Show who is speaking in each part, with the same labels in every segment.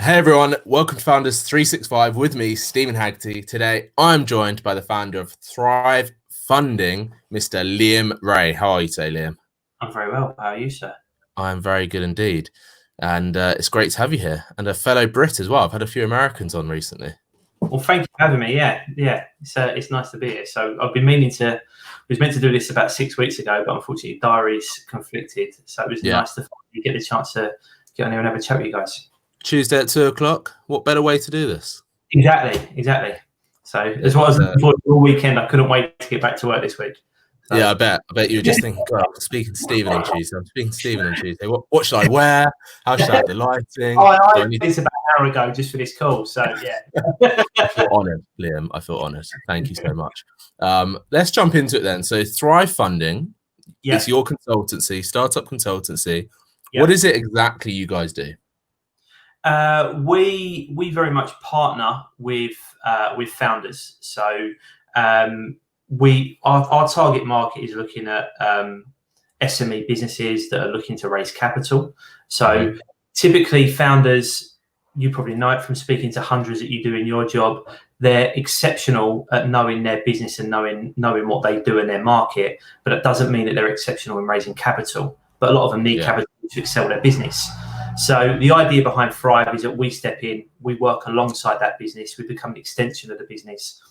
Speaker 1: Hey everyone, welcome to Founders 365 with me, Steven Haggerty. Today, I'm joined by the founder of Thrive Funding, Mr. Liam Ray. How are you today, Liam?
Speaker 2: I'm very well. How are you, sir?
Speaker 1: I'm very good indeed. And it's great to have you here. And a fellow Brit as well. I've had a few Americans on recently.
Speaker 2: Well, thank you for having me. Yeah. It's nice to be here. So I've been meaning to, was meant to do this about 6 weeks ago, but unfortunately diaries conflicted. So it was nice to finally get the chance to get on here and have a chat with you guys.
Speaker 1: Tuesday at 2 o'clock. What better way to do this?
Speaker 2: Exactly. So as well as looking forward to all weekend, I couldn't wait to get back to work this week. So,
Speaker 1: yeah, I bet you were just thinking, God, I'm speaking to Steven on Tuesday. What should I wear? How should I have the lighting?
Speaker 2: I did this about an hour ago just for this call. So yeah.
Speaker 1: I feel honoured, Liam. I feel honoured. Thank you so much. Let's jump into it then. So Thrive Funding, it's your consultancy, startup consultancy. What is it exactly you guys do?
Speaker 2: We very much partner with founders. So our target market is looking at SME businesses that are looking to raise capital. So typically founders, you probably know it from speaking to hundreds that you do in your job, they're exceptional at knowing their business and knowing what they do in their market, but it doesn't mean that they're exceptional in raising capital. But a lot of them need capital to excel their business. So the idea behind Thrive is that we step in, we work alongside that business, we become an extension of the business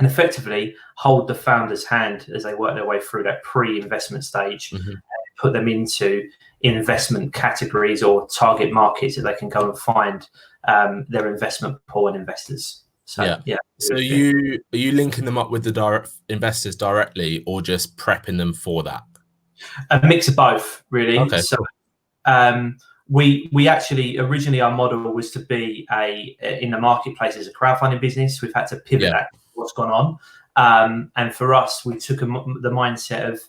Speaker 2: and effectively hold the founder's hand as they work their way through that pre-investment stage and put them into investment categories or target markets that they can go and find their investment pool and investors. So
Speaker 1: So are you linking them up with the direct investors directly or just prepping them for that?
Speaker 2: A mix of both, really.
Speaker 1: Okay.
Speaker 2: So we actually originally our model was to be in the marketplace as a crowdfunding business. We've had to pivot that to what's gone on, and for us, we took the mindset of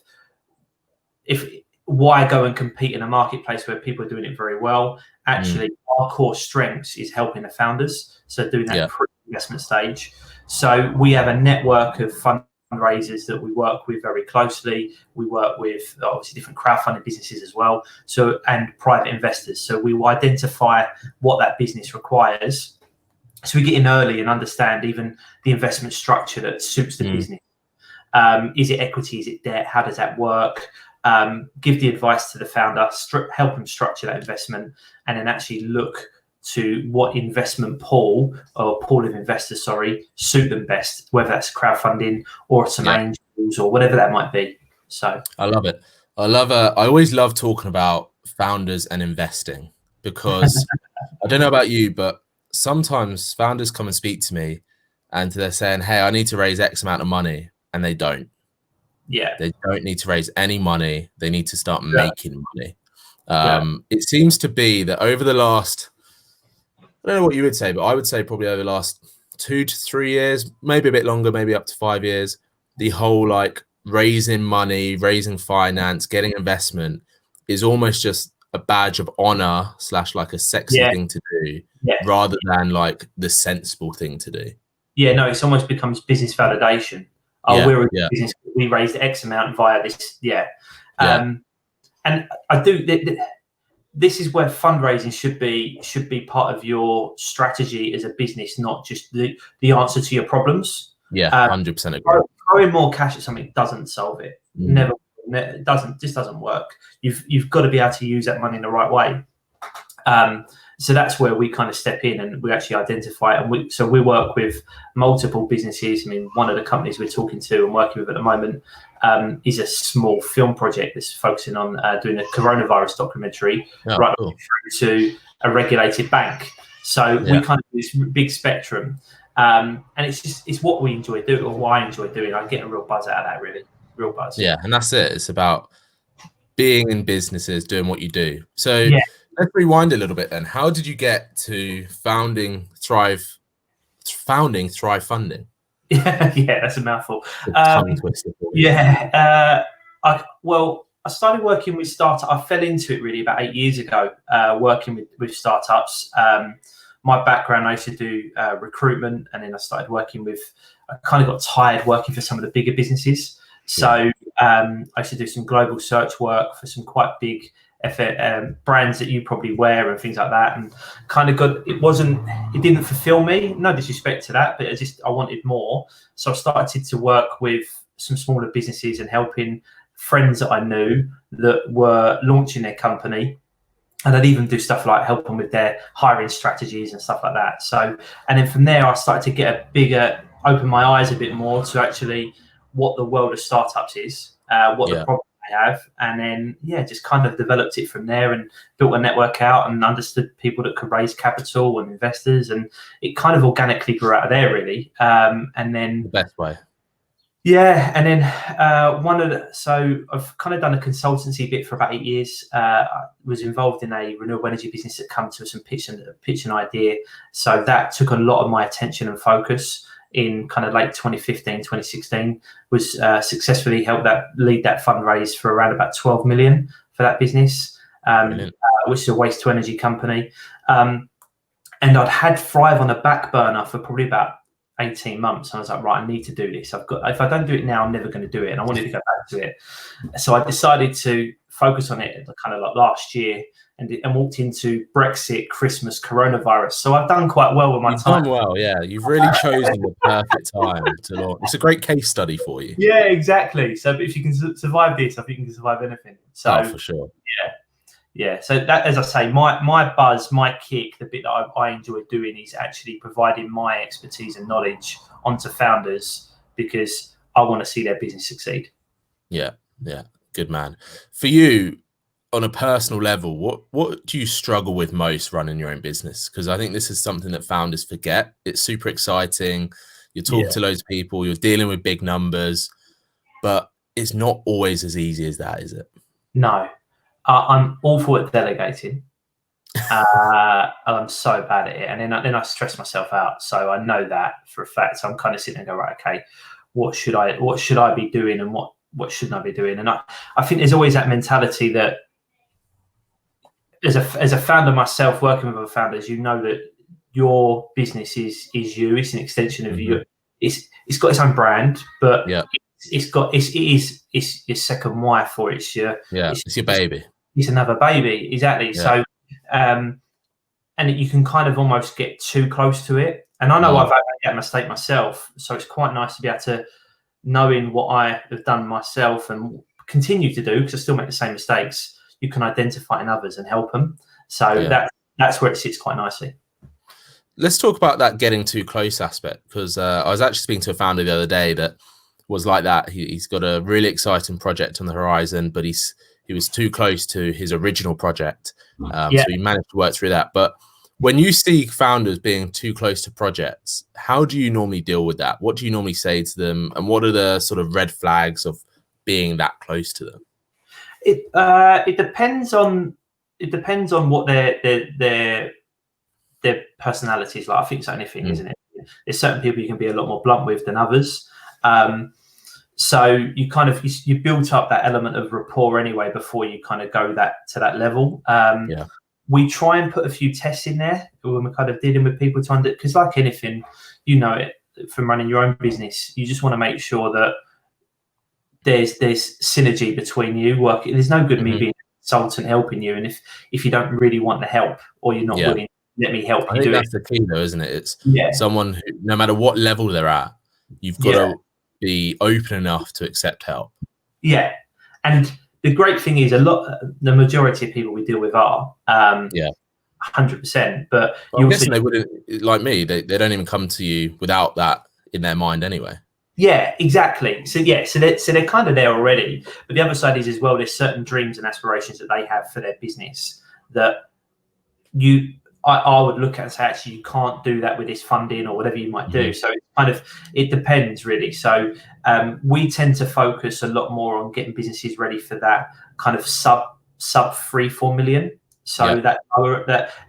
Speaker 2: why go and compete in a marketplace where people are doing it very well. Actually, our core strengths is helping the founders, so doing that pre-investment stage. So we have a network of fundraisers that we work with very closely. We work with obviously different crowdfunding businesses as well, and private investors. So we will identify what that business requires. So we get in early and understand even the investment structure that suits the business. Is it equity? Is it debt? How does that work? Give the advice to the founder, help them structure that investment, and then actually look to what investment pool of investors, suit them best, whether that's crowdfunding or some angels or whatever that might be. So
Speaker 1: I love it. I always love talking about founders and investing because I don't know about you, but sometimes founders come and speak to me and they're saying, hey, I need to raise X amount of money, and they don't. They don't need to raise any money. They need to start making money. It seems to be that over the last, I don't know what you would say, but I would say probably over the last 2 to 3 years, maybe a bit longer, maybe up to 5 years, the whole like raising money, raising finance, getting investment is almost just a badge of honor / like a sexy thing to do rather than like the sensible thing to do.
Speaker 2: Yeah, no, it's almost becomes business validation. We're a business, we raised X amount via this. And I do, this is where fundraising should be part of your strategy as a business, not just the answer to your problems.
Speaker 1: 100% agree.
Speaker 2: Throwing more cash at something doesn't solve it. Never, it doesn't work. You've got to be able to use that money in the right way. So that's where we kind of step in and we actually identify it. And we work with multiple businesses. I mean, one of the companies we're talking to and working with at the moment is a small film project that's focusing on doing a coronavirus documentary through to a regulated bank. So we kind of do this big spectrum. And it's what we enjoy doing, or what I enjoy doing. I get a real buzz out of that, really. Real buzz.
Speaker 1: Yeah, and that's it. It's about being in businesses, doing what you do. So let's rewind a little bit then. How did you get to founding Thrive Funding?
Speaker 2: Yeah, that's a mouthful. I started working with startups. I fell into it really about 8 years ago, working with startups. My background, I used to do recruitment, and then I started working with, I kind of got tired working for some of the bigger businesses. So I used to do some global search work for some quite big brands that you probably wear and things like that, and kind of it didn't fulfill me. No disrespect to that, but I wanted more. So I started to work with some smaller businesses and helping friends that I knew that were launching their company. And I'd even do stuff like help them with their hiring strategies and stuff like that. So, and then from there, I started to open my eyes a bit more to actually what the world of startups is, what the problem they have. And then, just kind of developed it from there and built a network out and understood people that could raise capital and investors. And it kind of organically grew out of there, really. And then
Speaker 1: the best way.
Speaker 2: Yeah, and then so I've kind of done a consultancy bit for about 8 years. I was involved in a renewable energy business that come to us and pitch an idea. So that took a lot of my attention and focus in kind of late 2015, 2016. Was successfully helped lead that fundraise for around about 12 million for that business, which is a waste to energy company. And I'd had Thrive on the back burner for probably about 18 months. And I was like, right, I need to do this. If I don't do it now, I'm never going to do it. And I wanted to go back to it. So I decided to focus on it kind of like last year and walked into Brexit, Christmas, coronavirus. So I've done quite well with my time.
Speaker 1: You've done well, yeah. You've really chosen the perfect time to launch. It's a great case study for you.
Speaker 2: Yeah, exactly. So if you can survive this, I think you can survive anything. So
Speaker 1: for sure.
Speaker 2: Yeah. So that, as I say, my buzz, my kick, the bit that I enjoy doing is actually providing my expertise and knowledge onto founders because I want to see their business succeed.
Speaker 1: Yeah. Good man. For you, on a personal level, what do you struggle with most running your own business? Because I think this is something that founders forget. It's super exciting. You're talking to loads of people. You're dealing with big numbers, but it's not always as easy as that, is it?
Speaker 2: No. I'm awful at delegating. I'm so bad at it, and then I stress myself out. So I know that for a fact. So I'm kind of sitting and go, right, okay, what should I be doing, and what shouldn't I be doing? And I think there's always that mentality that as a founder myself, working with other founders, you know that your business is you. It's an extension of you. It's got its own brand, but it's your second wife, or it's your
Speaker 1: baby.
Speaker 2: It's another baby, exactly. Yeah. So, and you can kind of almost get too close to it. And I know I've had that mistake myself, so it's quite nice to be able to, knowing what I have done myself and continue to do, because I still make the same mistakes, you can identify in others and help them. So that's where it sits quite nicely.
Speaker 1: Let's talk about that getting too close aspect, because I was actually speaking to a founder the other day that was like that. He's got a really exciting project on the horizon, but he was too close to his original project. So he managed to work through that. But when you see founders being too close to projects, how do you normally deal with that? What do you normally say to them? And what are the sort of red flags of being that close to them?
Speaker 2: It depends on what their personality is like. I think it's anything, isn't it? There's certain people you can be a lot more blunt with than others. So you built up that element of rapport anyway before you kind of go to that level. We try and put a few tests in there when we're kind of dealing with people because like anything, you know it from running your own business, you just want to make sure that there's synergy between you. There's no good me being a consultant helping you, and if you don't really want the help or you're not willing, let me help you. I think
Speaker 1: that's the key, though, isn't it? It's someone who, no matter what level they're at, you've got to be open enough to accept help. Yeah,
Speaker 2: and the great thing is the majority of people we deal with are 100%. But
Speaker 1: I'm guessing they wouldn't, like me. They don't even come to you without that in their mind anyway.
Speaker 2: Yeah, exactly. So they're kind of there already. But the other side is as well, there's certain dreams and aspirations that they have for their business that I would look at and say, actually, you can't do that with this funding or whatever you might do. So it depends really. So we tend to focus a lot more on getting businesses ready for that kind of sub 3-4 million. So that,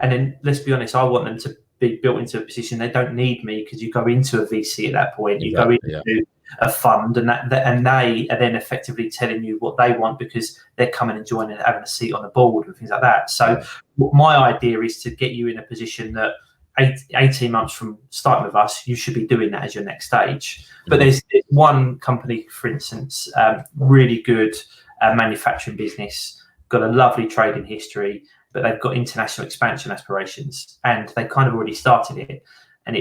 Speaker 2: and then let's be honest, I want them to be built into a position. They don't need me because you go into a VC at that point. You go into a fund, and they are then effectively telling you what they want because they're coming and joining, having a seat on the board and things like that. So my idea is to get you in a position that 18 months from starting with us, you should be doing that as your next stage. But there's one company, for instance, really good manufacturing business, got a lovely trading history, but they've got international expansion aspirations, and they kind of already started it. And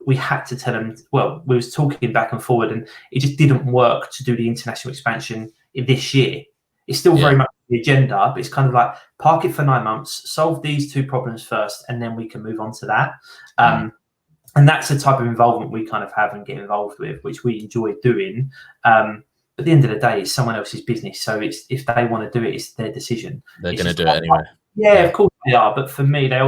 Speaker 2: we had to tell them, well, we was talking back and forward, and it just didn't work to do the international expansion this year. It's still very much the agenda, but it's kind of like, park it for 9 months, solve these 2 problems first, and then we can move on to that. And that's the type of involvement we kind of have and get involved with, which we enjoy doing. At the end of the day, it's someone else's business. So if they want to do it, it's their decision.
Speaker 1: They're going to do it anyway.
Speaker 2: Yeah, of course they are. But for me, they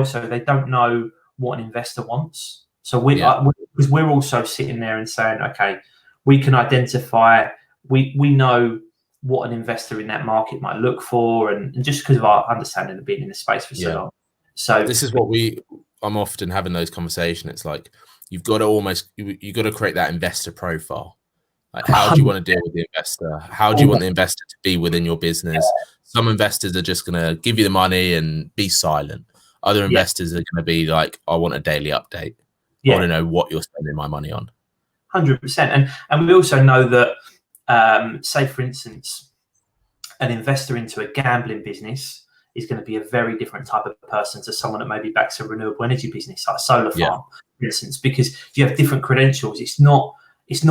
Speaker 2: don't know what an investor wants. So because we're also sitting there and saying, okay, we can identify, we know what an investor in that market might look for, and just because of our understanding of being in the space for so long. So
Speaker 1: this is what I'm often having those conversations. It's like, you've got to create that investor profile. Like, how do you want to deal with the investor? How do you want the investor to be within your business? Some investors are just going to give you the money and be silent. Other investors are going to be like, I want a daily update. I want to know what you're spending my money on.
Speaker 2: 100%. And we also know that, say, for instance, an investor into a gambling business is going to be a very different type of person to someone that maybe backs a renewable energy business, like a solar farm, for instance, because you have different credentials. It's not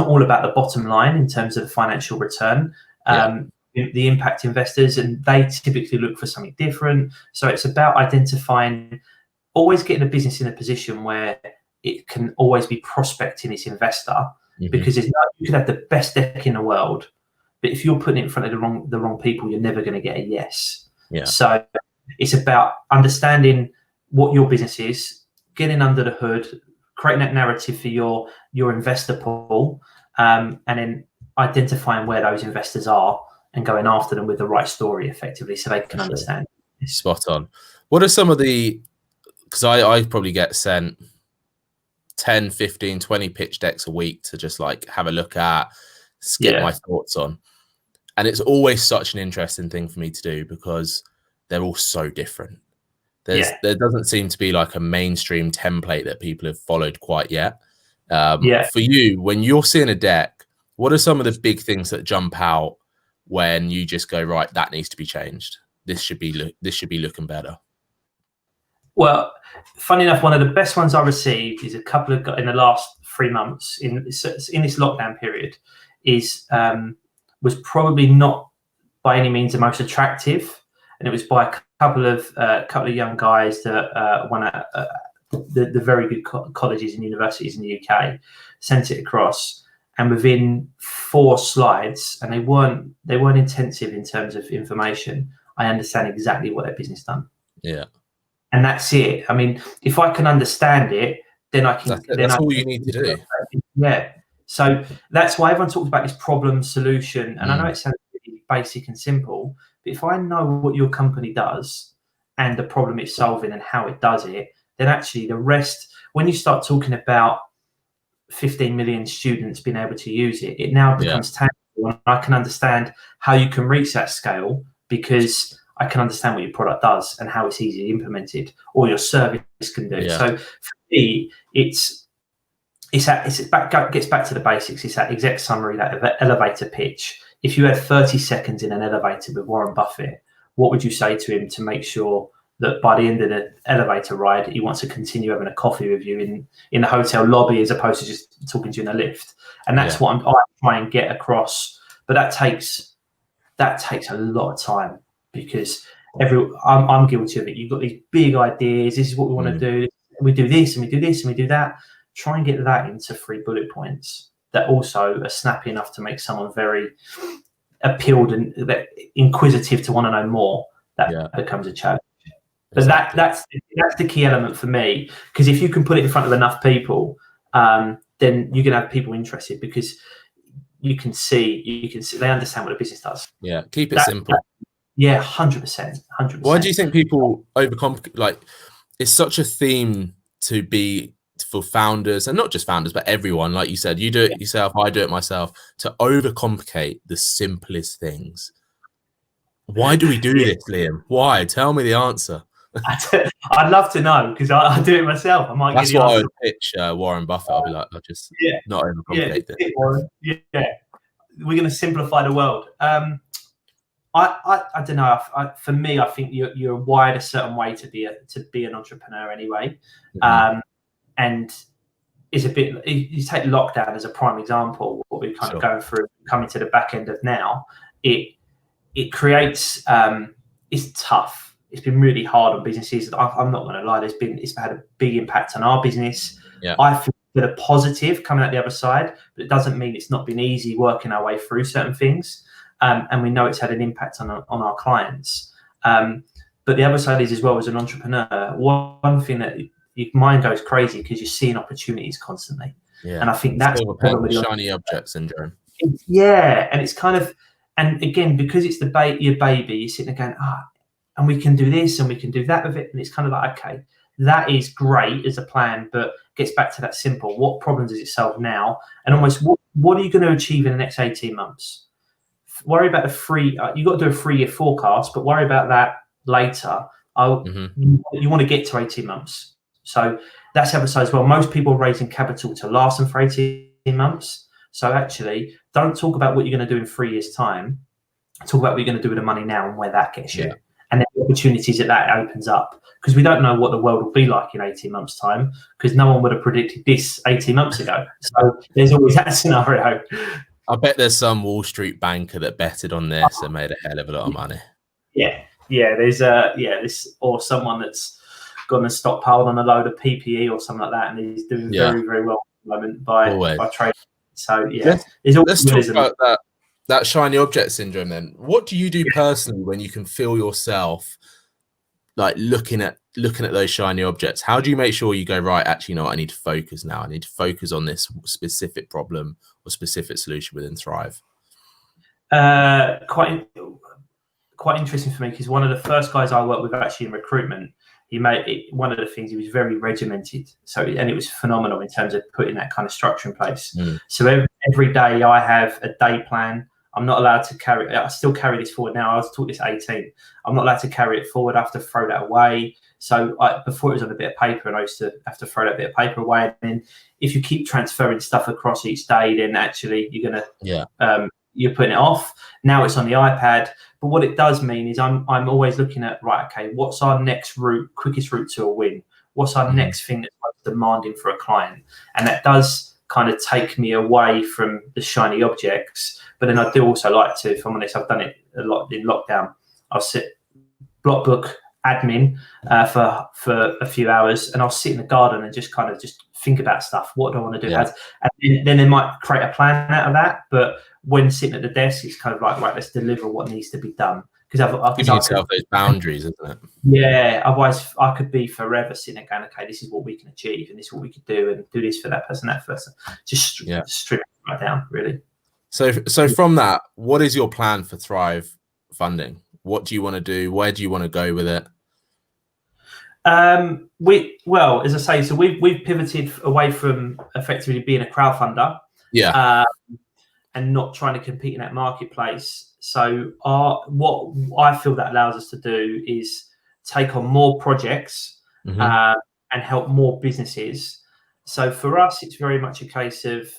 Speaker 2: all about the bottom line in terms of the financial return. The impact investors, and they typically look for something different. So it's about identifying, always getting a business in a position where it can always be prospecting its investor, because you could have the best deck in the world, but if you're putting it in front of the wrong people, you're never going to get a yes. So it's about understanding what your business is, getting under the hood, creating that narrative for your investor pool, and then identifying where those investors are and going after them with the right story, effectively, so they can understand.
Speaker 1: Spot on. What are some of because I probably get sent 10, 15, 20 pitch decks a week to just like have a look at, get my thoughts on. And it's always such an interesting thing for me to do, because they're all so different. There doesn't seem to be like a mainstream template that people have followed quite yet. For you, when you're seeing a deck, what are some of the big things that jump out when you just go, right, that needs to be changed? This should be looking better.
Speaker 2: Well, funny enough, one of the best ones I received is a couple of in the last 3 months in this lockdown period was probably not by any means the most attractive, and it was by a couple of young guys that won the very good colleges and universities in the UK, sent it across, and within 4 slides, and they weren't intensive in terms of information, I understand exactly what their business done. And that's it. I mean, if I can understand it, then I can. That's
Speaker 1: all you need to do.
Speaker 2: Yeah. So that's why everyone talks about this problem solution. And I know it sounds really basic and simple, but if I know what your company does and the problem it's solving and how it does it, then actually the rest, when you start talking about 15 million students being able to use it, it now becomes tangible. And I can understand how you can reach that scale, because I can understand what your product does and how it's easily implemented, or your service can do. So for me, it gets back to the basics. It's that exec summary, that elevator pitch. If you had 30 seconds in an elevator with Warren Buffett, what would you say to him to make sure that by the end of the elevator ride, he wants to continue having a coffee with you in the hotel lobby, as opposed to just talking to you in the lift? And that's what I try and get across. But that takes a lot of time, because I'm guilty of it. You've got these big ideas. This is what we want to do. We do this and we do this and we do that. Try and get that into 3 bullet points that also are snappy enough to make someone very appealed and inquisitive to want to know more. That becomes a challenge. But that's the key element for me, because if you can put it in front of enough people, then you're going to have people interested, because you can see they understand what a business does.
Speaker 1: Keep it simple.
Speaker 2: 100%.
Speaker 1: Why do you think people overcomplicate? Like, it's such a theme to be for founders, and not just founders, but everyone. Like you said, you do it yourself, I do it myself, to overcomplicate the simplest things. Why do we do this, Liam? Why? Tell me the answer.
Speaker 2: I'd love to know, because I do it myself.
Speaker 1: That's what I would pitch Warren Buffett. I'll be like, I'll just not overcomplicate it.
Speaker 2: We're going to simplify the world. I don't know. For me, I think you're wired a certain way to be an entrepreneur anyway. And it's a bit. You take lockdown as a prime example. What we're kind of going through, coming to the back end of now. It creates. It's tough. It's been really hard on businesses. I'm not going to lie. It's had a big impact on our business.
Speaker 1: Yeah.
Speaker 2: I feel a positive coming out the other side, but it doesn't mean it's not been easy working our way through certain things. And we know it's had an impact on our clients. But the other side is, as well, as an entrepreneur, one thing that your mind goes crazy because you're seeing opportunities constantly.
Speaker 1: Yeah.
Speaker 2: And I think that's
Speaker 1: the shiny object syndrome.
Speaker 2: Yeah. And it's kind of, and again, because it's your baby, you're sitting there going, and we can do this and we can do that with it. And it's kind of like, okay, that is great as a plan, but gets back to that simple. What problems does it solve now? And almost what are you going to achieve in the next 18 months? Worry about you've got to do a 3-year forecast, but worry about that later. You want to get to 18 months. So that's the other side as well. Most people are raising capital to last them for 18 months. So actually, don't talk about what you're going to do in 3 years' time. Talk about what you're going to do with the money now and where that gets you. And the opportunities that opens up. Because we don't know what the world will be like in 18 months' time, because no one would have predicted this 18 months ago. So there's always that scenario.
Speaker 1: I bet there's some Wall Street banker that betted on this and made a hell of a lot of money.
Speaker 2: Yeah. There's this, or someone that's gone and stockpiled on a load of PPE or something like that, and he's doing very, very well at the moment by trading. So let's
Speaker 1: talk about that shiny object syndrome. Then, what do you do personally when you can feel yourself like looking at those shiny objects? How do you make sure you go, right, actually, no, I need to focus now. I need to focus on this specific problem or specific solution within Thrive?
Speaker 2: Quite interesting for me, because one of the first guys I worked with actually in recruitment, he made it, one of the things, he was very regimented. And it was phenomenal in terms of putting that kind of structure in place. So every day I have a day plan. I'm not allowed to I still carry this forward now. I was taught this at 18. I'm not allowed to carry it forward. I have to throw that away. So before it was on a bit of paper, and I used to have to throw that bit of paper away. And then if you keep transferring stuff across each day, then actually you're going to, you're putting it off. Now it's on the iPad. But what it does mean is I'm always looking at, right, okay, what's our next route, quickest route to a win? What's our next thing that's most demanding for a client? And that does kind of take me away from the shiny objects. But then I do also like to, if I'm honest, I've done it a lot in lockdown. I'll sit block book admin for a few hours, and I'll sit in the garden and just think about stuff. What do I want to do? And then they might create a plan out of that. But when sitting at the desk, it's kind of like, right, let's deliver what needs to be done. Because
Speaker 1: giving yourself those boundaries, isn't it?
Speaker 2: Yeah. Otherwise, I could be forever sitting there going, okay, this is what we can achieve, and this is what we could do, and do this for that person, that person. Just strip it right down, really. So
Speaker 1: from that, what is your plan for Thrive funding? What do you want to do? Where do you want to go with it?
Speaker 2: As I say, so we've pivoted away from effectively being a crowdfunder, and not trying to compete in that marketplace. So what I feel that allows us to do is take on more projects and help more businesses. So for us, it's very much a case of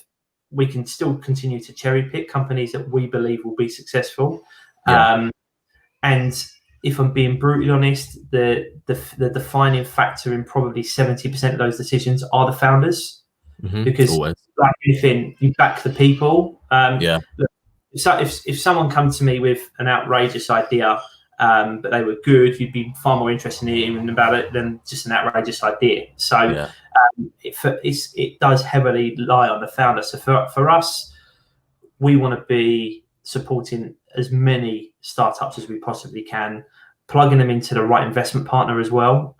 Speaker 2: we can still continue to cherry pick companies that we believe will be successful. And if I'm being brutally honest, the defining factor in probably 70% of those decisions are the founders, because like anything, you back the people. So if someone comes to me with an outrageous idea, but they were good, you'd be far more interested in hearing about it than just an outrageous idea. So it does heavily lie on the founder. So for us, we want to be supporting as many startups as we possibly can, plugging them into the right investment partner as well,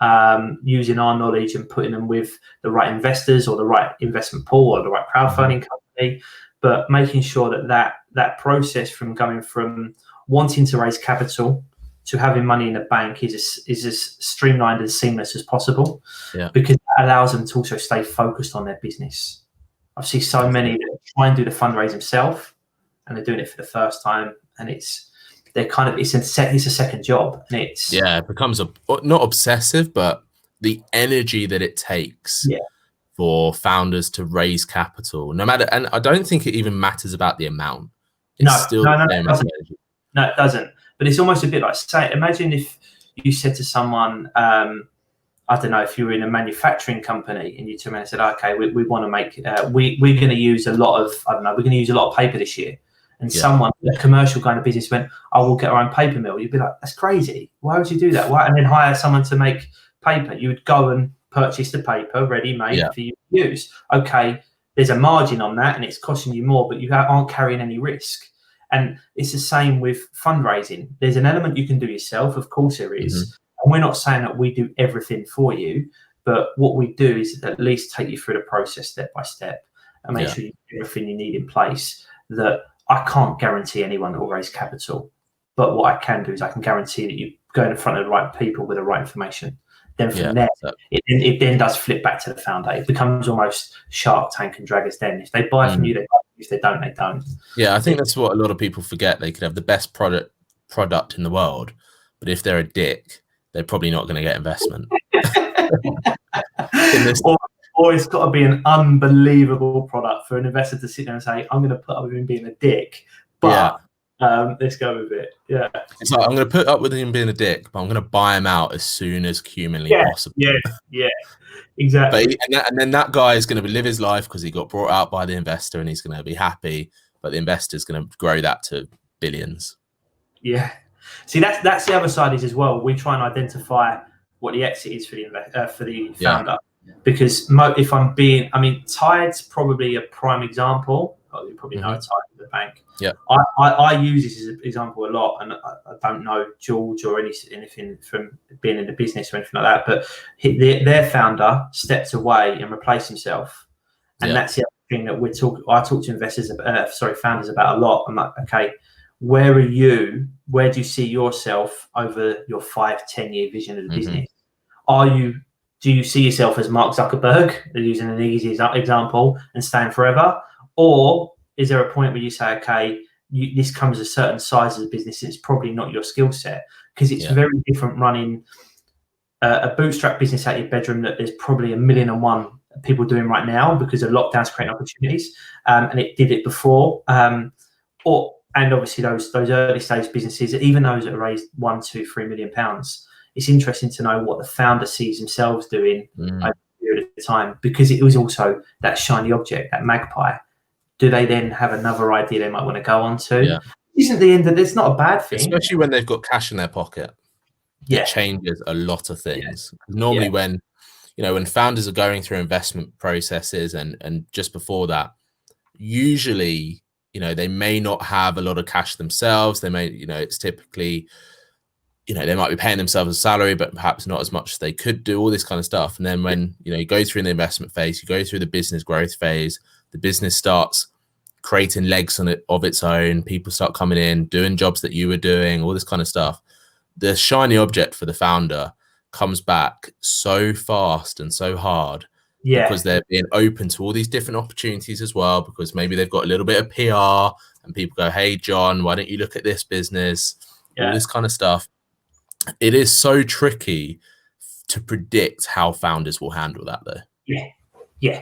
Speaker 2: using our knowledge and putting them with the right investors or the right investment pool or the right crowdfunding company, but making sure that process from going from wanting to raise capital to having money in the bank is as streamlined and seamless as possible, because that allows them to also stay focused on their business. I see so many that try and do the fundraise themselves, and they're doing it for the first time, and it's a second job, and it
Speaker 1: becomes not obsessive, but the energy that it takes for founders to raise capital, no matter, and I don't think it even matters about the amount. It's
Speaker 2: No, it doesn't. But it's almost a bit like, say, imagine if you said to someone, I don't know, if you were in a manufacturing company and you turned around and said, okay, we want to make, we're going to use a lot of, I don't know, we're going to use a lot of paper this year. And someone, a commercial kind of business went, oh, we'll get our own paper mill. You'd be like, that's crazy. Why would you do that? Why? And then hire someone to make paper. You would go and purchase the paper ready-made for you to use. Okay, there's a margin on that and it's costing you more, but you aren't carrying any risk. And it's the same with fundraising. There's an element you can do yourself. Of course there is. And we're not saying that we do everything for you, but what we do is at least take you through the process step by step and make sure you do everything you need in place. That I can't guarantee anyone that will raise capital, but what I can do is I can guarantee that you go in front of the right people with the right information. Then from there, it then does flip back to the founder. It becomes almost Shark Tank and Dragons Den. If they buy from you, they buy. If they don't, they don't.
Speaker 1: Yeah, I think that's what a lot of people forget. They could have the best product in the world, but if they're a dick, they're probably not going to get investment.
Speaker 2: Or it's got to be an unbelievable product for an investor to sit there and say, I'm going to put up with him being a dick, but let's go with it. Yeah.
Speaker 1: It's like, I'm going to put up with him being a dick, but I'm going to buy him out as soon as humanly possible.
Speaker 2: Yeah, exactly.
Speaker 1: And then that guy is going to live his life because he got brought out by the investor and he's going to be happy, but the investor is going to grow that to billions.
Speaker 2: Yeah. See, that's the other side is as well. We try and identify what the exit is for the founder, because if I'm being, I mean, Tide's probably a prime example. You probably know Tide at the bank.
Speaker 1: Yeah,
Speaker 2: I use this as an example a lot, and I don't know George or anything from being in the business or anything like that. But their founder stepped away and replaced himself, and that's the other thing that I talk to investors, founders about a lot. I'm like, okay, where are you? Where do you see yourself over your 5-10 year vision of the business? Do you see yourself as Mark Zuckerberg, using an easy example, and staying forever? Or is there a point where you say, okay, this comes a certain size of the business and it's probably not your skill set? Because it's very different running a bootstrap business out of your bedroom that there's probably 1,000,001 people doing right now because of lockdowns creating opportunities, and it did it before. And obviously those early stage businesses, even those that raised £1, £2, £3 million, it's interesting to know what the founder sees themselves doing over a period of time, because it was also that shiny object, that magpie. Do they then have another idea they might want to go on to?
Speaker 1: Yeah.
Speaker 2: Isn't the end of it's not a bad thing.
Speaker 1: Especially when they've got cash in their pocket. It changes a lot of things. Normally when founders are going through investment processes and just before that, usually, they may not have a lot of cash themselves. They may, it's typically, they might be paying themselves a salary, but perhaps not as much as they could do, all this kind of stuff. And then when, you go through the investment phase, you go through the business growth phase, the business starts creating legs of its own. People start coming in, doing jobs that you were doing, all this kind of stuff. The shiny object for the founder comes back so fast and so hard. Because they're being open to all these different opportunities as well, because maybe they've got a little bit of PR and people go, hey, John, why don't you look at this business? All this kind of stuff. It is so tricky to predict how founders will handle that, though.
Speaker 2: Yeah,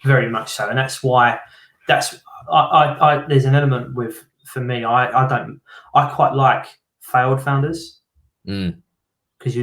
Speaker 2: very much so. And that's why there's an element for me, I quite like failed founders, because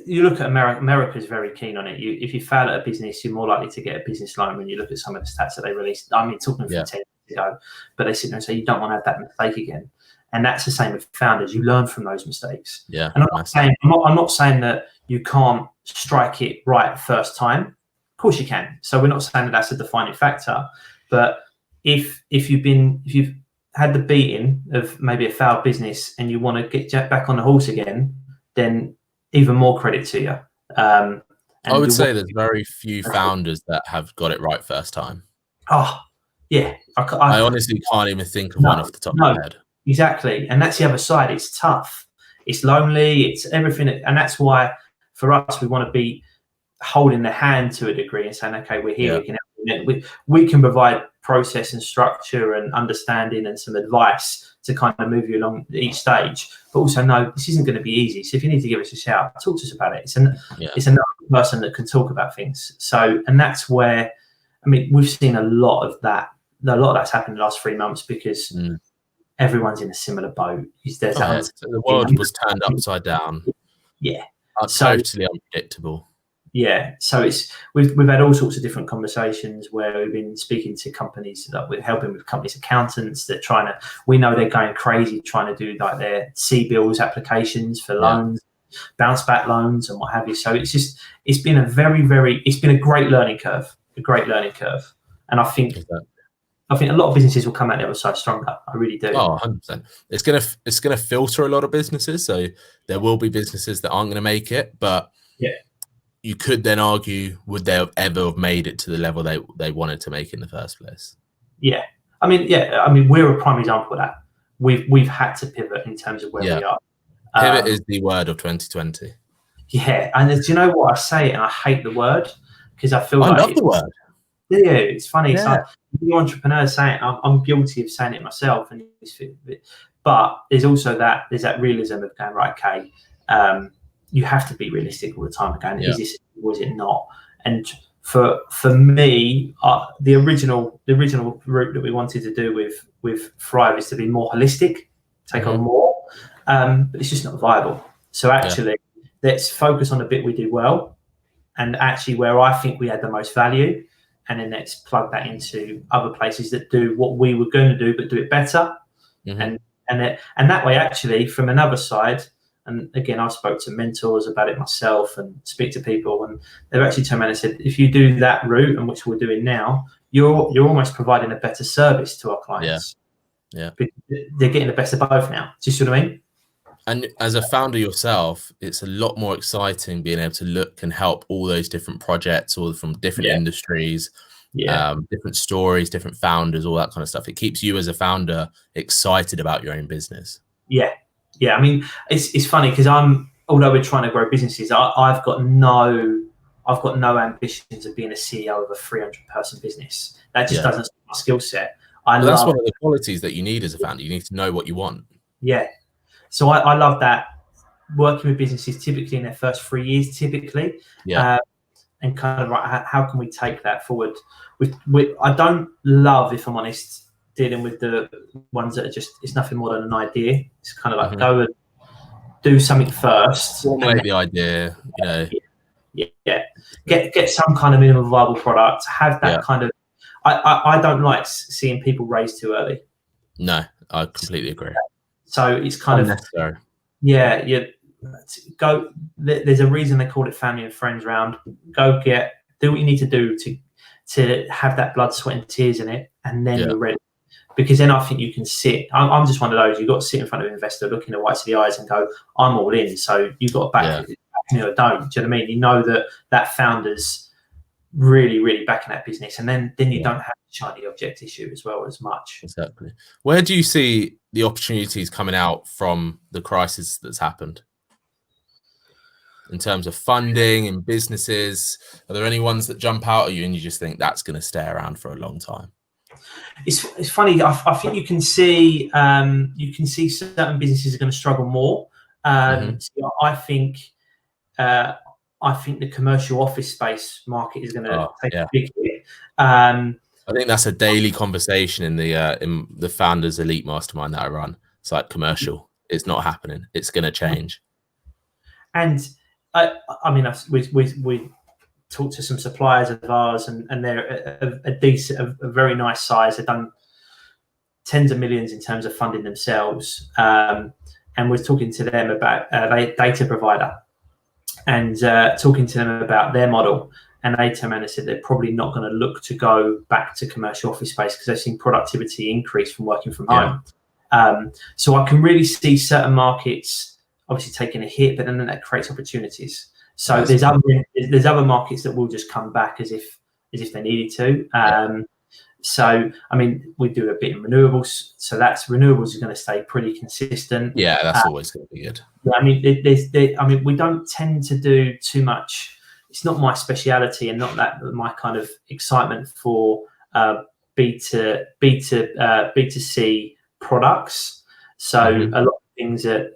Speaker 2: you look at America's very keen on it. If you fail at a business, you're more likely to get a business loan when you look at some of the stats that they released. I mean, talking from 10 years ago, but they sit there and say, you don't want to have that mistake again. And that's the same with founders. You learn from those mistakes.
Speaker 1: Yeah.
Speaker 2: And I'm not saying that you can't strike it right first time. Of course you can. So we're not saying that that's a defining factor. But if you've had the beating of maybe a failed business and you want to get back on the horse again, then even more credit to you.
Speaker 1: I would say there's very few founders that have got it right first time.
Speaker 2: Oh, yeah.
Speaker 1: I honestly can't even think of one off the top of my head.
Speaker 2: Exactly. And that's the other side. It's tough. It's lonely. It's everything. And that's why for us, we want to be holding the hand to a degree and saying, okay, we're here. We can provide process and structure and understanding and some advice to kind of move you along each stage, but also no, this isn't going to be easy. So if you need to give us a shout, talk to us about it. It's another person that can talk about things. So, and that's where, I mean, we've seen a lot of that's happened in the last 3 months, because everyone's in a similar boat. There's
Speaker 1: so the world was turned upside down.
Speaker 2: Yeah.
Speaker 1: Totally unpredictable.
Speaker 2: Yeah, so we've had all sorts of different conversations where we've been speaking to companies that we're helping with companies accountants that we know they're going crazy trying to do like their C-bills applications for loans, bounce back loans and what have you. So it's been a great learning curve, and I think a lot of businesses will come out the other side stronger. I really do.
Speaker 1: Oh, 100%. It's gonna filter a lot of businesses, so there will be businesses that aren't going to make it, but you could then argue, would they have ever have made it to the level they wanted to make in the first place?
Speaker 2: Yeah. I mean, we're a prime example of that. We've had to pivot in terms of where we are.
Speaker 1: Pivot is the word of 2020.
Speaker 2: Yeah. And do you know what? I say it and I hate the word because I feel
Speaker 1: I love the word.
Speaker 2: Yeah, it's funny.
Speaker 1: Yeah.
Speaker 2: It's like new entrepreneurs saying it. I'm guilty of saying it myself. But there's also there's that realism of going, right, okay, you have to be realistic all the time. Again, is this or is it not? And for me, the original route that we wanted to do with Thrive is to be more holistic, take on more, but it's just not viable. So actually, let's focus on the bit we do well, and actually where I think we add the most value, and then let's plug that into other places that do what we were going to do but do it better, and that way, actually, from another side. And again, I spoke to mentors about it myself and speak to people, and they've actually turned around and said, if you do that route, and which we're doing now, you're almost providing a better service to our clients. Yeah. They're getting the best of both now. Do you see what I mean?
Speaker 1: And as a founder yourself, it's a lot more exciting being able to look and help all those different projects, all from different industries, different stories, different founders, all that kind of stuff. It keeps you as a founder excited about your own business.
Speaker 2: Yeah, I mean, it's funny because although we're trying to grow businesses, I've got no ambitions of being a CEO of a 300-person business. That just doesn't suit my skill set.
Speaker 1: That's one of the qualities that you need as a founder. You need to know what you want. Yeah.
Speaker 2: So I love that, working with businesses typically in their first 3 years, and kind of how can we take that forward? I don't love, if I'm honest, dealing with the ones that are it's nothing more than an idea. It's kind of like go and do something first.
Speaker 1: Formulate the idea,
Speaker 2: Get some kind of minimum viable product. Have that kind of. I don't like seeing people raise too early.
Speaker 1: No, I completely agree.
Speaker 2: So it's kind
Speaker 1: unnecessary.
Speaker 2: Go. There's a reason they call it family and friends round. Go do what you need to do to have that blood, sweat, and tears in it, and then you're ready. Because then I think you can sit. I'm just one of those. You've got to sit in front of an investor, look in the whites of the eyes, and go, "I'm all in." So you've got to back it. Don't. Do you know what I mean? You know that founder's really, really backing that business, and then you don't have the shiny object issue as well as much.
Speaker 1: Exactly. Where do you see the opportunities coming out from the crisis that's happened? In terms of funding and businesses, are there any ones that jump out at you and you just think that's going to stay around for a long time?
Speaker 2: It's funny. I think you can see certain businesses are going to struggle more. So I think the commercial office space market is going to take a big hit.
Speaker 1: I think that's a daily conversation in the Founders Elite Mastermind that I run. It's like commercial. It's not happening. It's going to change.
Speaker 2: And I mean, we talked to some suppliers of ours, and they're a very nice size. They've done tens of millions in terms of funding themselves, and we're talking to them about a data provider, and talking to them about their model. And they turned around and said they're probably not going to look to go back to commercial office space because they've seen productivity increase from working from home. So I can really see certain markets obviously taking a hit, but then that creates opportunities. So there's other markets that will just come back as if they needed to. So I mean, we do a bit in renewables, so renewables is going to stay pretty consistent.
Speaker 1: Yeah, that's always going to be good.
Speaker 2: I mean, we don't tend to do too much. It's not my speciality, and not that my kind of excitement for B2C products. So a lot of things that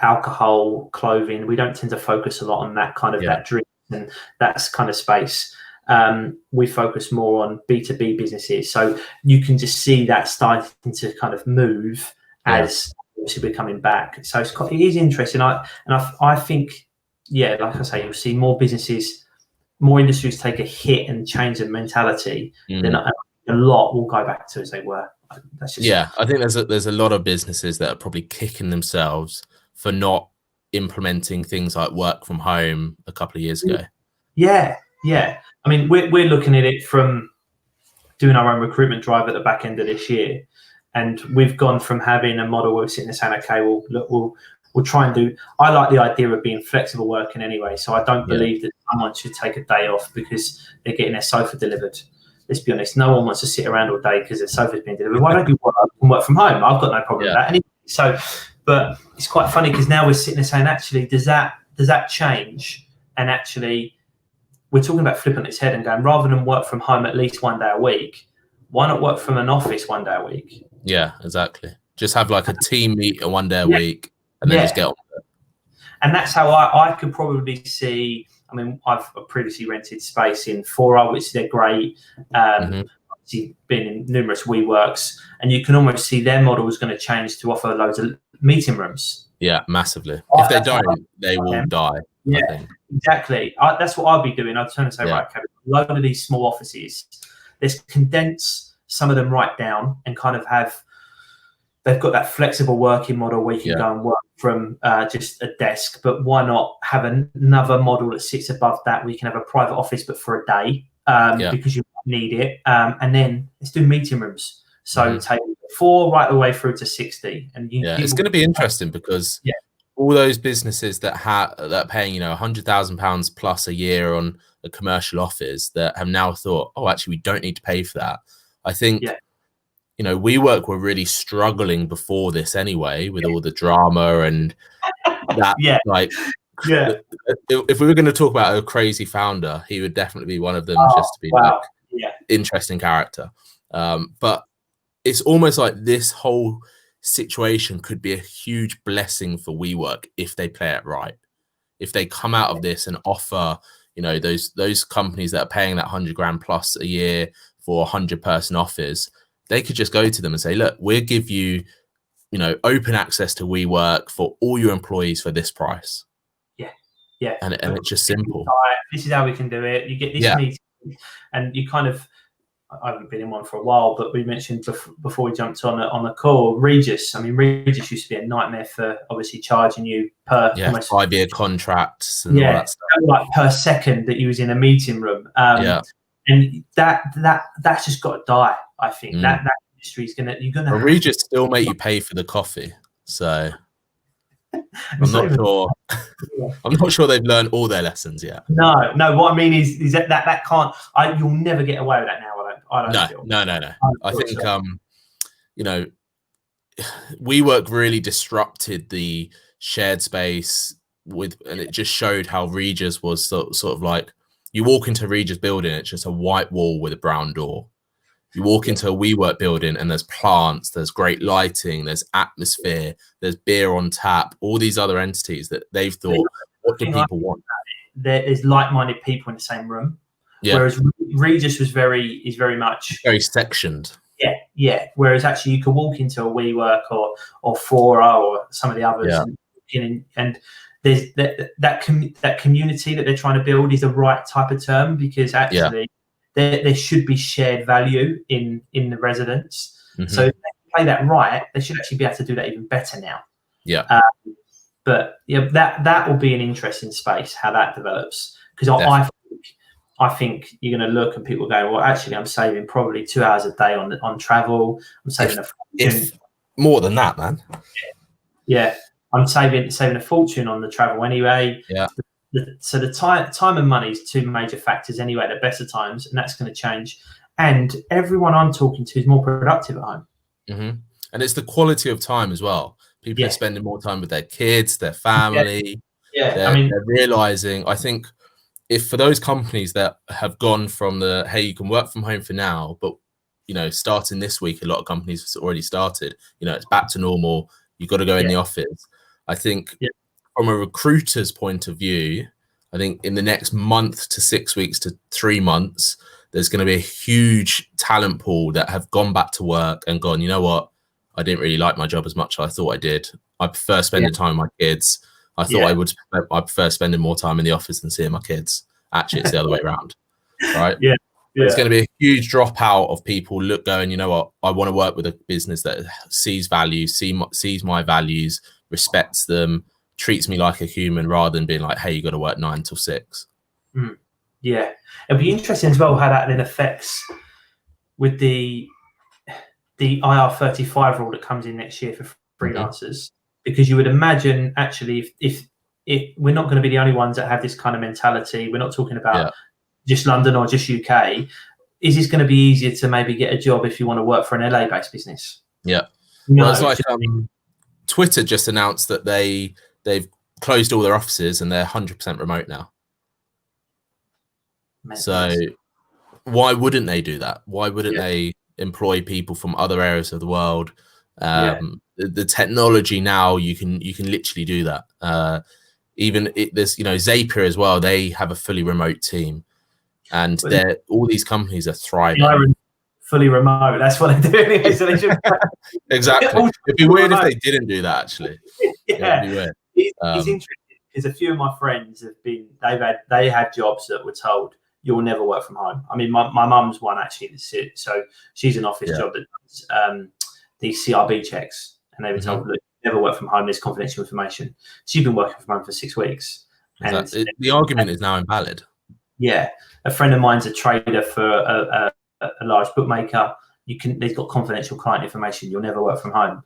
Speaker 2: alcohol, clothing, we don't tend to focus a lot on that kind of that drink and that's kind of space. we focus more on B2B businesses. So you can just see that starting to kind of move as obviously we're coming back. So it is interesting. I think, yeah, like I say, you'll see more businesses, more industries take a hit and change their mentality. Then a lot will go back to as they were. That's just,
Speaker 1: I think there's a lot of businesses that are probably kicking themselves for not implementing things like work from home a couple of years ago.
Speaker 2: Yeah. I mean, we're looking at it from doing our own recruitment drive at the back end of this year, and we've gone from having a model where we're sitting there saying, okay, well, look, we'll try and do. I like the idea of being flexible working anyway, so I don't believe that someone should take a day off because they're getting their sofa delivered. Let's be honest, no one wants to sit around all day because their sofa's been delivered. Why don't you work from home? I've got no problem with that anyway. So, but it's quite funny because now we're sitting there saying, actually, does that change? And actually, we're talking about flipping its head and going, rather than work from home at least one day a week, why not work from an office one day a week?
Speaker 1: Yeah, exactly. Just have like a team meeting one day a week and then just get on with it.
Speaker 2: And that's how I could probably see. I mean, I've previously rented space in Fora, which they're great. Obviously been in numerous WeWorks, and you can almost see their model is going to change to offer loads of meeting rooms.
Speaker 1: Yeah, massively. If they don't, they will die.
Speaker 2: Yeah, exactly. That's what I'll be doing. I'll turn and say, right, okay, a load of these small offices, let's condense some of them right down and kind of they've got that flexible working model where you can go and work from just a desk, but why not have another model that sits above that where you can have a private office, but for a day because you need it. And then let's do meeting rooms. So table 4 right the way through to 60. And
Speaker 1: it's going to be interesting because all those businesses that are paying, £100,000 plus a year on a commercial office that have now thought, oh, actually, we don't need to pay for that. I think, WeWork were really struggling before this anyway, with all the drama and that. If we were going to talk about a crazy founder, he would definitely be one of them, just to be interesting character. But it's almost like this whole situation could be a huge blessing for WeWork if they play it right. If they come out of this and offer, those companies that are paying that $100,000 plus a year for a 100-person office, they could just go to them and say, look, we'll give you, open access to WeWork for all your employees for this price.
Speaker 2: Yeah.
Speaker 1: And it's just simple.
Speaker 2: This is how we can do it. You get this meeting, and you kind of, I haven't been in one for a while, but we mentioned before we jumped on the call, Regis. I mean, Regis used to be a nightmare for obviously charging you per
Speaker 1: 5-year contracts and all that stuff.
Speaker 2: Like per second that you was in a meeting room. And that's just got to die. I think that industry is you're gonna.
Speaker 1: Regis still make you pay for the coffee, so I'm not sure. I'm not sure they've learned all their lessons yet.
Speaker 2: No. What I mean is that can't. You'll never get away with that now. I don't feel.
Speaker 1: No. I think WeWork really disrupted the shared space and it just showed how Regis was sort of like, you walk into Regis building, it's just a white wall with a brown door. You walk into a WeWork building and there's plants, there's great lighting, there's atmosphere, there's beer on tap, all these other entities that they've thought, what do people want?
Speaker 2: There's like-minded people in the same room. Whereas Regis is very much
Speaker 1: very sectioned.
Speaker 2: Yeah. Whereas actually you could walk into a WeWork or Fora or some of the others and there's that community that they're trying to build is the right type of term, because actually there should be shared value in the residents. So if they play that right, they should actually be able to do that even better now. But that will be an interesting space, how that develops, because I think you're going to look and people go, well, actually, I'm saving probably 2 hours a day on travel. I'm saving
Speaker 1: if more than that, man.
Speaker 2: Yeah, I'm saving a fortune on the travel anyway.
Speaker 1: Yeah.
Speaker 2: So the time and money is 2 major factors anyway at the best of times, and that's going to change. And everyone I'm talking to is more productive at home.
Speaker 1: And it's the quality of time as well. People are spending more time with their kids, their family. They're realizing, I think, if for those companies that have gone from hey, you can work from home for now, but starting this week, a lot of companies have already started. It's back to normal. You've got to go in the office. I think from a recruiter's point of view, I think in the next month to 6 weeks to 3 months, there's going to be a huge talent pool that have gone back to work and gone, you know what, I didn't really like my job as much as I thought I did. I prefer spending time with my kids. I thought I prefer spending more time in the office than seeing my kids. Actually, it's the other way around, right? There's going to be a huge dropout of people going, you know what, I want to work with a business that sees value, sees my values, respects them, treats me like a human, rather than being like, hey, you got to work 9 till 6.
Speaker 2: Yeah, it'll be interesting as well how that then affects with the IR35 rule that comes in next year for freelancers, because you would imagine actually if we're not going to be the only ones that have this kind of mentality. We're not talking about just London or just UK. Is this going to be easier to maybe get a job if you want to work for an LA-based business?
Speaker 1: Yeah. No, well, it's like Twitter just announced that they've closed all their offices and they're 100% remote now. So why wouldn't they do that? Why wouldn't they employ people from other areas of the world? The technology now, you can literally do that. There's Zapier as well. They have a fully remote team, and all these companies are thriving.
Speaker 2: Fully remote. That's what they're doing anyway. So they should
Speaker 1: exactly. It'd be weird if they didn't do that. Actually,
Speaker 2: it'd be weird. It's interesting because a few of my friends have been. They had jobs that were told you'll never work from home. I mean, my mum's one actually. So she's an office job that does these CRB checks, and they were told, look, never work from home. There's confidential information. She's been working from home for 6 weeks. And
Speaker 1: the argument is now invalid.
Speaker 2: Yeah, a friend of mine's a trader for a large bookmaker. They've got confidential client information. You'll never work from home.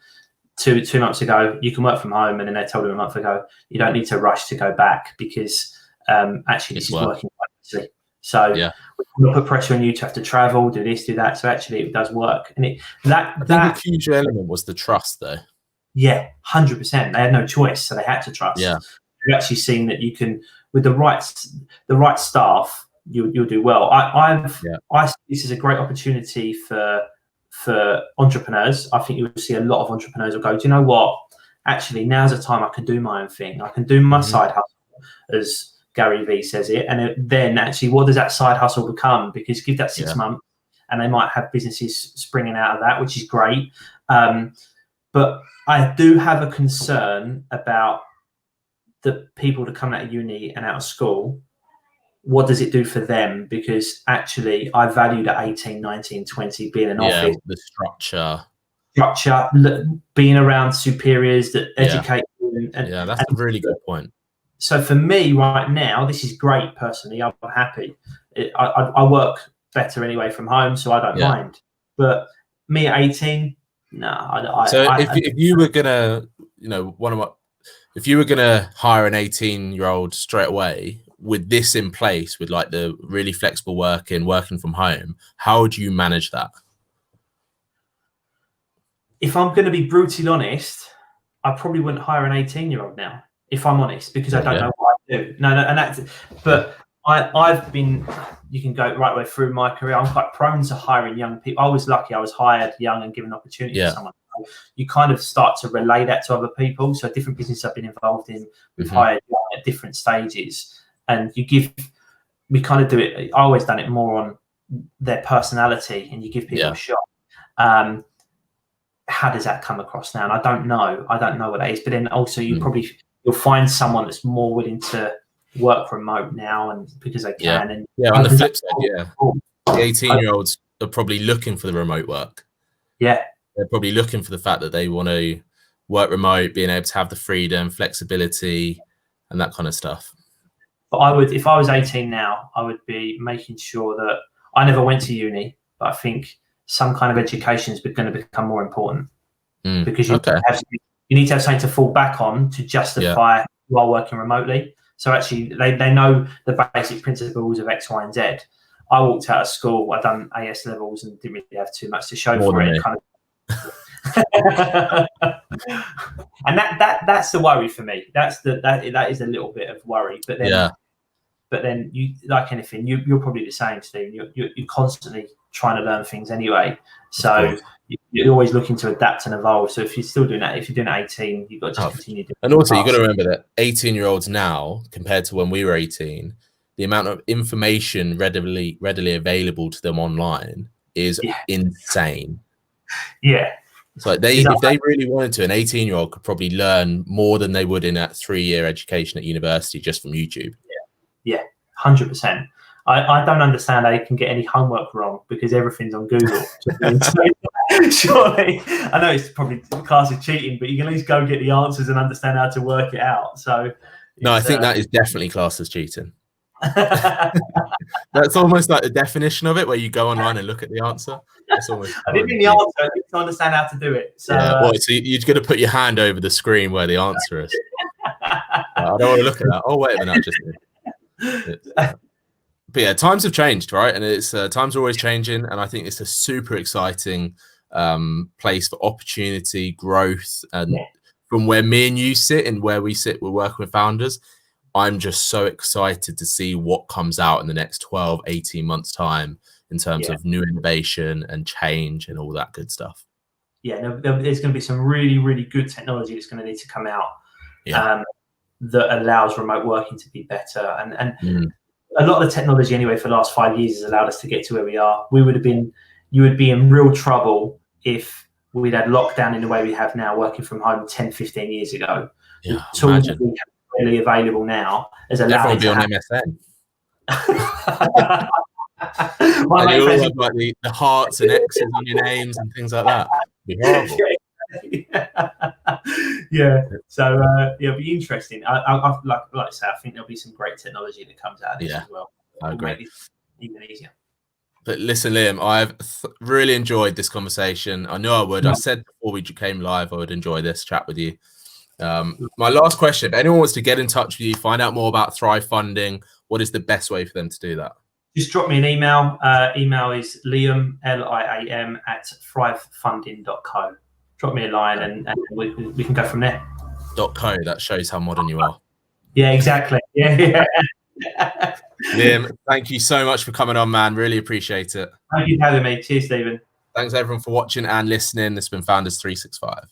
Speaker 2: Two months ago, you can work from home, and then they told him a month ago, you don't need to rush to go back because actually this is working quite nicely. So we'll put pressure on you to have to travel, do this, do that. So actually, it does work. And I think
Speaker 1: a huge element was the trust, though.
Speaker 2: Yeah, 100%. They had no choice, so they had to trust.
Speaker 1: Yeah,
Speaker 2: you've actually seen that you can, with the right staff, you'll do well. I see this is a great opportunity for entrepreneurs. I think you'll see a lot of entrepreneurs will go, do you know what? Actually, now's the time I can do my own thing. I can do my side hustle, as Gary Vee says it. And then actually, what does that side hustle become? Because give that 6 months and they might have businesses springing out of that, which is great. But I do have a concern about the people that come out of uni and out of school. What does it do for them? Because actually, I valued at 18, 19, 20 being in office.
Speaker 1: The structure,
Speaker 2: being around superiors that educate you. And
Speaker 1: that's a really good point.
Speaker 2: So for me right now, this is great personally. I'm happy. I work better anyway from home, so I don't mind. But me at 18, no.
Speaker 1: If you were gonna, if you were gonna hire an 18-year-old straight away with this in place, with like the really flexible working from home, how would you manage that?
Speaker 2: If I'm going to be brutally honest, I probably wouldn't hire an 18-year-old now. If I'm honest, because I don't know what I do. But I've been, you can go right way through my career. I'm quite prone to hiring young people. I was lucky. I was hired young and given opportunity to someone. You kind of start to relay that to other people. So different businesses I've been involved in, we've hired at different stages. And we kind of do it. I always done it more on their personality, and you give people a shot. How does that come across now? And I don't know what that is. But then also you'll find someone that's more willing to work remote now, and because they can. And
Speaker 1: on the flip side, the 18-year-olds are probably looking for the remote work.
Speaker 2: Yeah,
Speaker 1: they're probably looking for the fact that they want to work remote, being able to have the freedom, flexibility, and that kind of stuff.
Speaker 2: But if I was 18 now, I would be making sure that I never went to uni, but I think some kind of education is going to become more important because you need to have something to fall back on to justify while working remotely. So actually, they know the basic principles of X, Y, and Z. I walked out of school, I'd done AS levels and didn't really have too much to show for it. And that's the worry for me. That is a little bit of worry. But then you, like anything, you're probably the same, Steve. You're constantly trying to learn things anyway. So you're always looking to adapt and evolve. So if you're still doing that, if you're doing 18, you've got to just continue doing.
Speaker 1: And also, you've got to remember that 18-year-olds now, compared to when we were 18, the amount of information readily available to them online is insane.
Speaker 2: Yeah.
Speaker 1: So if they really wanted to, an 18-year-old could probably learn more than they would in a 3-year education at university just from YouTube.
Speaker 2: Yeah, 100%. I don't understand how you can get any homework wrong because everything's on Google. Surely, I know it's probably class of cheating, but you can at least go get the answers and understand how to work it out. So,
Speaker 1: no, I think that is definitely classed as cheating. That's almost like the definition of it, where you go online and look at the answer. That's almost.
Speaker 2: I didn't mean the answer. I didn't understand how to do it. So,
Speaker 1: so you're going to put your hand over the screen where the answer is. I don't want to look at that. Oh, wait a minute, but yeah, times have changed, right? And it's times are always changing, and I think it's a super exciting place for opportunity, growth, and from where me and you sit and where we sit, we're working with founders. I'm just so excited to see what comes out in the next 12, 18 months time in terms of new innovation and change and all that good stuff.
Speaker 2: Yeah, there's going to be some really, really good technology that's going to need to come out that allows remote working to be better. And a lot of the technology anyway for the last 5 years has allowed us to get to where we are. You would be in real trouble if we'd had lockdown in the way we have now, working from home 10, 15 years ago.
Speaker 1: Yeah,
Speaker 2: tools that we have readily available now has allowed
Speaker 1: everyone be on MSN.
Speaker 2: And
Speaker 1: you all have like the hearts and X's on your names and things like that. It'd be horrible.
Speaker 2: Yeah. So it'll be interesting. Like I say, I think there'll be some great technology that comes out of this as well.
Speaker 1: I agree.
Speaker 2: Make it even easier.
Speaker 1: But listen, Liam, I've really enjoyed this conversation. I knew I would. I said before we came live, I would enjoy this chat with you. My last question: if anyone wants to get in touch with you, find out more about Thrive Funding, what is the best way for them to do that?
Speaker 2: Just drop me an email. Email is Liam, Liam, @thrivefunding.co. Drop me a line and we can go from there.
Speaker 1: .co, that shows how modern you are.
Speaker 2: Yeah, exactly. Yeah.
Speaker 1: Liam, thank you so much for coming on, man. Really appreciate it.
Speaker 2: Thank you for having me. Cheers, Stephen.
Speaker 1: Thanks everyone for watching and listening. This has been Founders 365.